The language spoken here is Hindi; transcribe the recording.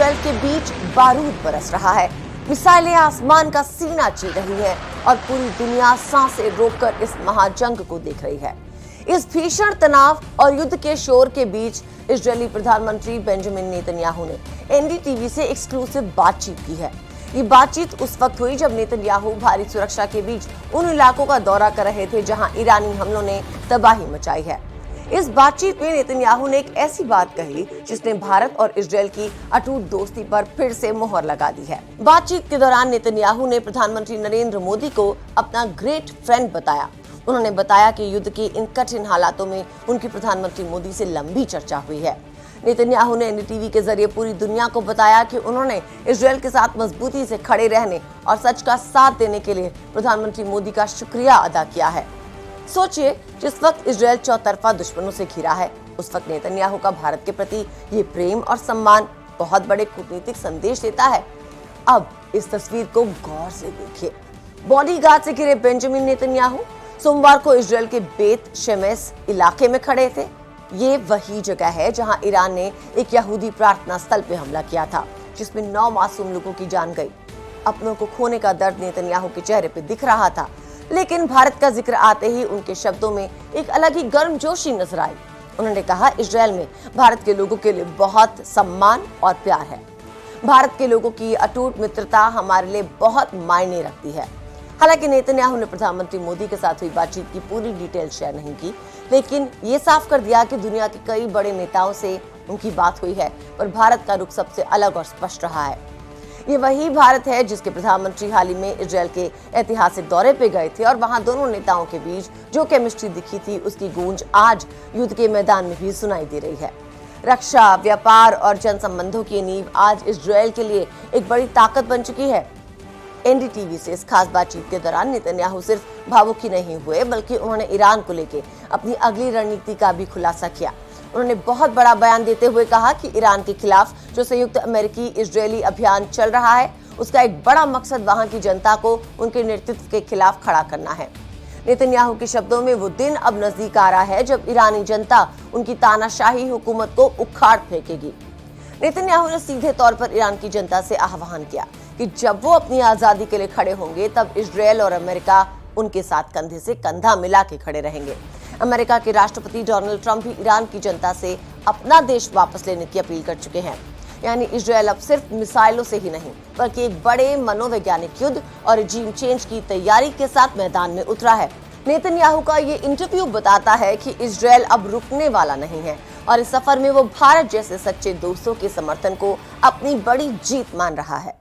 इजराइल के बीच बारूद बरस रहा है। मिसाइलें आसमान का सीना चीर रही हैं और पूरी दुनिया सांसें रोककर इस महाजंग को देख रही है। इस भीषण तनाव और युद्ध के शोर के बीच इजरायली प्रधानमंत्री बेंजामिन नेतन्याहू ने एनडीटीवी से एक्सक्लूसिव बातचीत की है। ये बातचीत उस वक्त हुई जब नेतन्याहू भारी सुरक्षा के बीच उन इलाकों का दौरा कर रहे थे जहां ईरानी हमलों ने तबाही मचाई है। इस बातचीत में नेतन्याहू ने एक ऐसी बात कही जिसने भारत और इजरायल की अटूट दोस्ती पर फिर से मोहर लगा दी है। बातचीत के दौरान नेतन्याहू ने प्रधानमंत्री नरेंद्र मोदी को अपना ग्रेट फ्रेंड बताया। उन्होंने बताया कि युद्ध के इन कठिन हालातों में उनकी प्रधानमंत्री मोदी से लंबी चर्चा हुई है। नेतन्याहू ने एनडीटीवी के जरिए पूरी दुनिया को बताया कि उन्होंने इजरायल के साथ मजबूती से खड़े रहने और सच का साथ देने के लिए प्रधानमंत्री मोदी का शुक्रिया अदा किया है। सोचिए, जिस वक्त इजरायल चौतरफा दुश्मनों से घिरा है, उस वक्त नेतन्याहू का भारत के प्रति ये प्रेम और सम्मान बहुत बड़े कूटनीतिक संदेश देता है। अब इस तस्वीर को गौर से देखिए। बॉडीगार्ड से घिरे बेंजामिन नेतन्याहू सोमवार को इजरायल के बेत शेमेश इलाके में खड़े थे। ये वही जगह है जहां ईरान ने एक यहूदी प्रार्थना स्थल पे हमला किया था, जिसमें 9 मासूम लोगों की जान गई। अपनों को खोने का दर्द नेतन्याहू के चेहरे पे दिख रहा था, लेकिन भारत का जिक्र आते ही उनके शब्दों में एक अलग ही गर्मजोशी नजर आई। उन्होंने कहा, इजरायल में भारत के लोगों के लिए बहुत सम्मान और प्यार है। भारत के लोगों की अटूट मित्रता हमारे लिए बहुत मायने रखती है। हालांकि नेतन्याहू ने प्रधानमंत्री मोदी के साथ हुई बातचीत की पूरी डिटेल शेयर नहीं की, लेकिन ये साफ कर दिया कि दुनिया के कई बड़े नेताओं से उनकी बात हुई है, पर भारत का रुख सबसे अलग और स्पष्ट रहा है। ये वही भारत है जिसके प्रधानमंत्री हाल ही में इजरायल के ऐतिहासिक दौरे पे गए थे और वहां दोनों नेताओं के बीच जो केमिस्ट्री दिखी थी, उसकी गूंज आज युद्ध के मैदान में भी सुनाई दे रही है। रक्षा, व्यापार और जन संबंधों की नींव आज इजरायल के लिए एक बड़ी ताकत बन चुकी है। एनडीटीवी से इस खास बातचीत के दौरान नेतन्याहू सिर्फ भावुक ही नहीं हुए, बल्कि उन्होंने ईरान को लेकर अपनी अगली रणनीति का भी खुलासा किया। उन्होंने बहुत बड़ा बयान देते हुए कहा कि ईरान के खिलाफ जो संयुक्त अमेरिकी इजरायली अभियान चल रहा है, उसका एक बड़ा मकसद वहां की जनता को उनके नेतृत्व के खिलाफ खड़ा करना है। नेतन्याहू के शब्दों में वो दिन अब नजदीक आ रहा है जब ईरानी जनता उनकी तानाशाही हुकूमत को उखाड़ फेंकेगी। नेतन्याहू ने सीधे तौर पर ईरान की जनता से आह्वान किया कि जब वो अपनी आजादी के लिए खड़े होंगे, तब इजरायल और अमेरिका उनके साथ कंधे से कंधा मिला के खड़े रहेंगे। अमेरिका के राष्ट्रपति डोनाल्ड ट्रंप भी ईरान की जनता से अपना देश वापस लेने की अपील कर चुके हैं। यानी इजरायल अब सिर्फ मिसाइलों से ही नहीं, बल्कि एक बड़े मनोवैज्ञानिक युद्ध और रिजीम चेंज की तैयारी के साथ मैदान में उतरा है। नेतन्याहू का ये इंटरव्यू बताता है कि इजरायल अब रुकने वाला नहीं है और इस सफर में वो भारत जैसे सच्चे दोस्तों के समर्थन को अपनी बड़ी जीत मान रहा है।